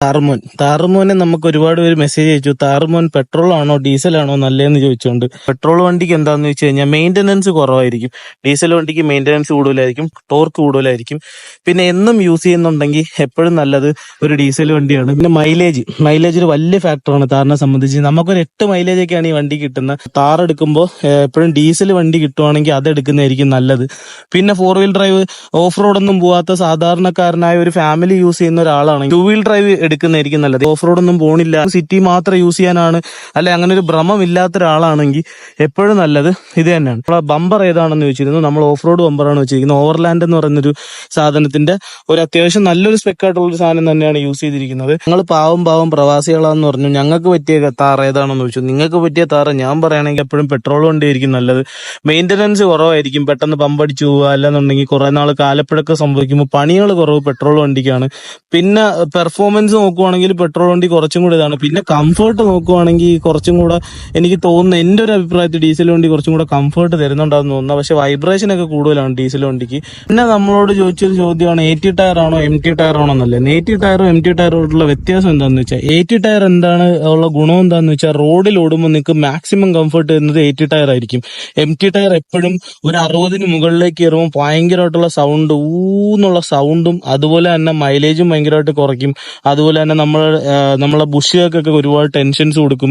താറുമോനെ നമുക്ക് ഒരുപാട് പേര് മെസ്സേജ് അയച്ചു. താറുമോൻ പെട്രോൾ ആണോ ഡീസൽ ആണോ നല്ലതെന്ന് ചോദിച്ചുകൊണ്ട്. പെട്രോൾ വണ്ടിക്ക് എന്താന്ന് വെച്ച് കഴിഞ്ഞാൽ മെയിൻ്റനൻസ് കുറവായിരിക്കും. ഡീസൽ വണ്ടിക്ക് മെയിൻ്റനൻസ് കൂടുതലായിരിക്കും, ടോർക്ക് കൂടുതലായിരിക്കും. പിന്നെ എന്നും യൂസ് ചെയ്യുന്നുണ്ടെങ്കിൽ എപ്പോഴും നല്ലത് ഒരു ഡീസൽ വണ്ടിയാണ്. പിന്നെ മൈലേജ് ഒരു വലിയ ഫാക്ടറാണ് താറിനെ സംബന്ധിച്ച്. നമുക്കൊരു 8 മൈലേജ് ഒക്കെയാണ് ഈ വണ്ടി കിട്ടുന്നത്. താർ എടുക്കുമ്പോൾ എപ്പോഴും ഡീസൽ വണ്ടി കിട്ടുവാണെങ്കിൽ അത് എടുക്കുന്നതായിരിക്കും നല്ലത്. പിന്നെ 4 വീൽ ഡ്രൈവ് ഓഫ് റോഡൊന്നും പോവാത്ത സാധാരണക്കാരനായ ഒരു ഫാമിലി യൂസ് ചെയ്യുന്ന ഒരാളാണെങ്കിൽ 2 വീൽ ഡ്രൈവ് എടുക്കുന്നതായിരിക്കും നല്ലത്. ഓഫ് റോഡൊന്നും പോണില്ല, സിറ്റി മാത്രം യൂസ് ചെയ്യാനാണ്, അല്ലെ അങ്ങനെ ഒരു ഭ്രമം ഇല്ലാത്ത ഒരാളാണെങ്കിൽ എപ്പോഴും നല്ലത് ഇത് തന്നെയാണ്. നമ്മളെ ബമ്പർ ഏതാണെന്ന് ചോദിച്ചിരുന്നു. നമ്മൾ ഓഫ് റോഡ് ബമ്പറാണ് വെച്ചിരിക്കുന്നത്. ഓവർലാൻഡ് എന്ന് പറയുന്നൊരു സാധനത്തിന്റെ ഒരു അത്യാവശ്യം നല്ലൊരു സ്പെക്കായിട്ടുള്ള ഒരു സാധനം തന്നെയാണ് യൂസ് ചെയ്തിരിക്കുന്നത്. ഞങ്ങൾ പാവം പ്രവാസികളാന്ന് പറഞ്ഞു. ഞങ്ങൾക്ക് പറ്റിയ താർ ഏതാണെന്ന് ചോദിച്ചു. നിങ്ങൾക്ക് പറ്റിയ താറ് ഞാൻ പറയുകയാണെങ്കിൽ എപ്പോഴും പെട്രോൾ വണ്ടിയായിരിക്കും നല്ലത്. മെയിൻ്റനൻസ് കുറവായിരിക്കും, പെട്ടെന്ന് പമ്പടിച്ചു പോവുക, അല്ലെന്നുണ്ടെങ്കിൽ കുറെ നാൾ കാലപ്പഴക്കം സംഭവിക്കുമ്പോൾ പണികൾ കുറവ് പെട്രോൾ വണ്ടിക്കാണ്. പിന്നെ പെർഫോമൻസ് നോക്കുവാണെങ്കിൽ പെട്രോൾ വണ്ടി കുറച്ചും കൂടി ഇതാണ്. പിന്നെ കംഫർട്ട് നോക്കുവാണെങ്കിൽ കുറച്ചും കൂടെ എനിക്ക് തോന്നുന്നു, എൻ്റെ ഒരു അഭിപ്രായത്തിൽ ഡീസൽ വണ്ടി കുറച്ചും കൂടെ കംഫർട്ട് തരുന്നുണ്ടാന്ന് തോന്നുന്നത്. പക്ഷെ വൈബ്രേഷൻ ഒക്കെ കൂടുതലാണ് ഡീസൽ വണ്ടിക്ക്. പിന്നെ നമ്മളോട് ചോദിച്ചൊരു ചോദ്യമാണ് 80 ടയർ ആണോ MT ടയർ ആണോ എന്നല്ലേ. 80 ടയറും MT ടയറുമായിട്ടുള്ള വ്യത്യാസം എന്താണെന്ന് വെച്ചാൽ, 80 ടയർ എന്താണ് ഉള്ള ഗുണം എന്താണെന്ന് വെച്ചാൽ, റോഡിൽ ഓടുമ്പോൾ നിങ്ങൾക്ക് മാക്സിമം കംഫർട്ട് തരുന്നത് 80 ടയർ ആയിരിക്കും. MT ടയർ എപ്പോഴും ഒരു 60-ന് മുകളിലേക്ക് കയറുമ്പോൾ ഭയങ്കരമായിട്ടുള്ള സൗണ്ട്, ഊന്നുള്ള സൗണ്ടും അതുപോലെ തന്നെ മൈലേജും ഭയങ്കരമായിട്ട് കുറയ്ക്കും. അതുപോലെ തന്നെ നമ്മളെ ബുഷികൾക്കൊക്കെ ഒരുപാട് ടെൻഷൻസ് കൊടുക്കും.